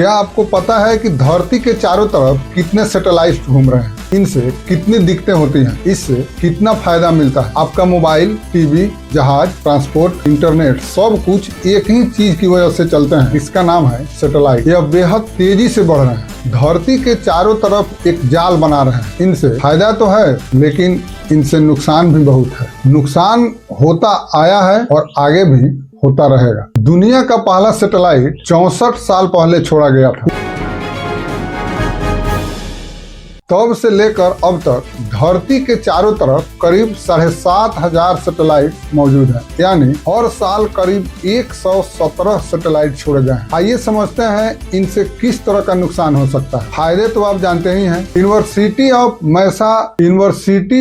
क्या आपको पता है कि धरती के चारों तरफ कितने सैटेलाइट घूम रहे हैं? इनसे कितनी दिक्कतें होती हैं? इससे कितना फायदा मिलता है? आपका मोबाइल, टीवी, जहाज, ट्रांसपोर्ट, इंटरनेट सब कुछ एक ही चीज की वजह से चलते हैं। इसका नाम है सैटेलाइट। यह बेहद तेजी से बढ़ रहे हैं, धरती के चारों तरफ एक जाल बना रहे हैं। इनसे फायदा तो है, लेकिन इनसे नुकसान भी बहुत है। नुकसान होता आया है और आगे भी होता रहेगा। दुनिया का पहला सैटेलाइट 64 साल पहले छोड़ा गया था। तब से लेकर अब तक धरती के चारों तरफ करीब 7,500 सैटेलाइट मौजूद है, यानी हर साल करीब 117 सैटेलाइट छोड़े गए हैं। आइए समझते हैं इनसे किस तरह का नुकसान हो सकता है। फायदे तो आप जानते ही हैं। यूनिवर्सिटी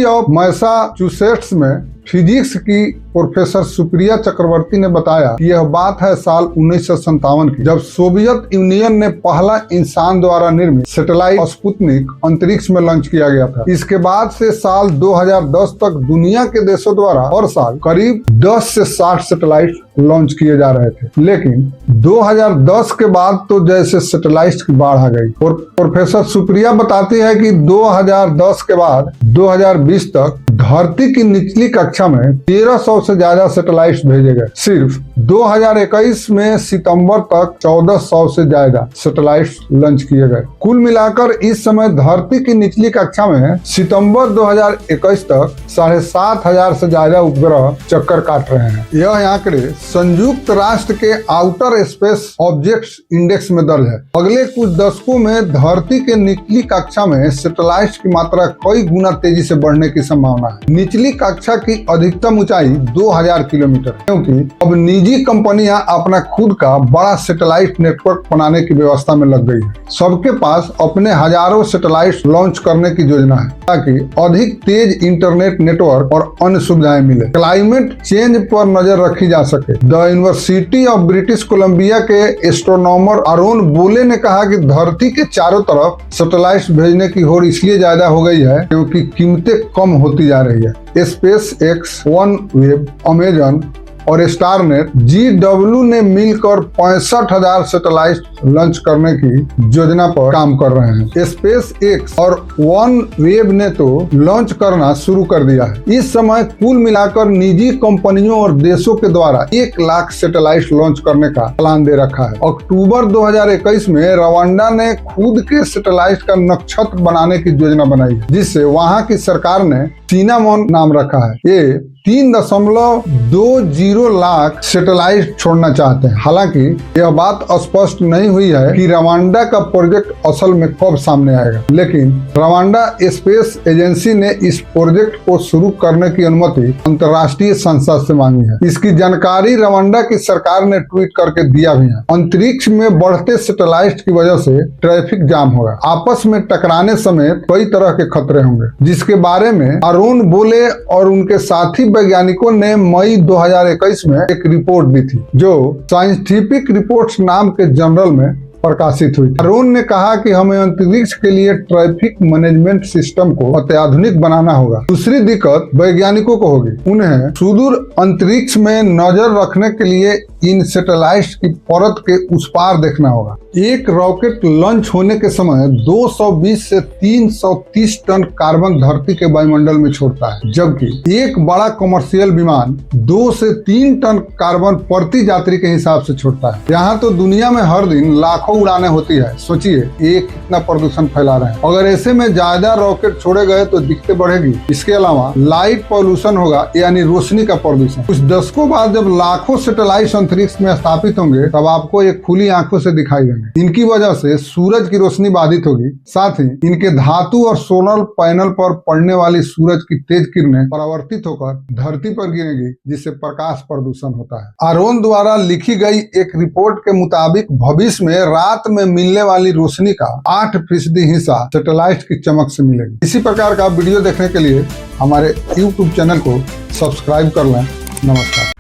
ऑफ मैसाचुसेट्स में फिजिक्स की प्रोफेसर सुप्रिया चक्रवर्ती ने बताया कि यह बात है साल 1957 की, जब सोवियत यूनियन ने पहला इंसान द्वारा निर्मित सैटेलाइट स्पुतनिक अंतरिक्ष में लॉन्च किया गया था। इसके बाद से साल 2010 तक दुनिया के देशों द्वारा हर साल करीब 10 से 60 सैटेलाइट लॉन्च किए जा रहे थे, लेकिन 2010 के बाद तो जैसे सैटेलाइट की बाढ़ आ गई। और प्रोफेसर सुप्रिया बताती है कि 2010 के बाद 2020 तक धरती की निचली कक्षा में 1300 से ज्यादा सैटेलाइट भेजे गए। सिर्फ 2021 में सितंबर तक 1400 से ज्यादा सैटेलाइट लॉन्च किए गए। कुल मिलाकर इस समय धरती की निचली कक्षा में सितंबर 2021 तक 7,500 से ज्यादा उपग्रह चक्कर काट रहे हैं। यह आंकड़े संयुक्त राष्ट्र के आउटर स्पेस ऑब्जेक्ट्स इंडेक्स में दर्ज है। अगले कुछ दशकों में धरती के निचली कक्षा में सैटेलाइट की मात्रा कई गुना तेजी से बढ़ने की संभावना है। निचली कक्षा की अधिकतम ऊंचाई 2000 किलोमीटर, क्योंकि अब निजी कंपनियां अपना खुद का बड़ा सैटेलाइट नेटवर्क बनाने की व्यवस्था में लग गई है। सबके पास अपने हजारों सैटेलाइट लॉन्च करने की योजना है, ताकि अधिक तेज इंटरनेट नेटवर्क और अन्य सुविधाएं मिले। क्लाइमेट चेंज पर नजर रखी जा सके। The university of British Columbia के एस्ट्रोनॉमर आरोन बोले ने कहा कि धरती के चारों तरफ सैटेलाइट भेजने की होड़ इसलिए ज्यादा हो गई है क्योंकि कीमतें कम होती जा रही है। SpaceX, OneWeb, अमेजन और स्टारनेट GW ने मिलकर 65,000 सैटेलाइट लॉन्च करने की योजना पर काम कर रहे हैं। SpaceX और OneWeb ने तो लॉन्च करना शुरू कर दिया है। इस समय कुल मिलाकर निजी कंपनियों और देशों के द्वारा 1 लाख सैटेलाइट लॉन्च करने का प्लान दे रखा है। अक्टूबर 2021 में रवांडा ने खुद के सैटेलाइट का नक्षत्र बनाने की योजना बनाई है, जिससे वहां की सरकार ने सिनामोन नाम रखा है। ये 3.20 लाख सैटेलाइट छोड़ना चाहते हैं। हालांकि यह बात स्पष्ट नहीं हुई है कि रवांडा का प्रोजेक्ट असल में कब सामने आएगा, लेकिन रवांडा स्पेस एजेंसी ने इस प्रोजेक्ट को शुरू करने की अनुमति अंतर्राष्ट्रीय संस्था से मांगी है। इसकी जानकारी रवांडा की सरकार ने ट्वीट करके दिया भी है। अंतरिक्ष में बढ़ते सैटेलाइट की वजह से ट्रैफिक जाम होगा, आपस में टकराने समेत कई तरह के खतरे होंगे, जिसके बारे में आरोन बोले और उनके साथी वैज्ञानिकों ने मई 2021 में एक रिपोर्ट दी थी, जो साइंटिफिक रिपोर्ट्स नाम के जर्नल में प्रकाशित हुई। आरोन ने कहा कि हमें अंतरिक्ष के लिए ट्रैफिक मैनेजमेंट सिस्टम को अत्याधुनिक बनाना होगा। दूसरी दिक्कत वैज्ञानिकों को होगी, उन्हें सुदूर अंतरिक्ष में नजर रखने के लिए इन सैटेलाइट की परत के उस पार देखना होगा। एक रॉकेट लॉन्च होने के समय 220 से 330 टन कार्बन धरती के वायुमंडल में छोड़ता है, जबकि एक बड़ा कमर्शियल विमान 2 से 3 टन कार्बन प्रति यात्री के हिसाब से छोड़ता है। यहाँ तो दुनिया में हर दिन लाखों उड़ानें होती है। सोचिए ये कितना प्रदूषण फैला रहे हैं। अगर ऐसे में ज्यादा रॉकेट छोड़े गए तो दिक्कतें बढ़ेगी। इसके अलावा लाइट पॉल्यूशन होगा, यानी रोशनी का प्रदूषण। कुछ दशकों बाद जब लाखों सैटेलाइट अंतरिक्ष में स्थापित होंगे, तब आपको ये खुली आंखों से दिखाई देंगे। इनकी वजह से सूरज की रोशनी बाधित होगी, साथ ही इनके धातु और सोलर पैनल पर पड़ने वाली सूरज की तेज किरणें परावर्तित होकर धरती पर गिरेंगी, जिससे प्रकाश प्रदूषण होता है। आरोन द्वारा लिखी गई एक रिपोर्ट के मुताबिक भविष्य में रात में मिलने वाली रोशनी का 8% हिस्सा सैटेलाइट की चमक से मिलेगी। इसी प्रकार का वीडियो देखने के लिए हमारे YouTube चैनल को सब्सक्राइब कर लें। नमस्कार।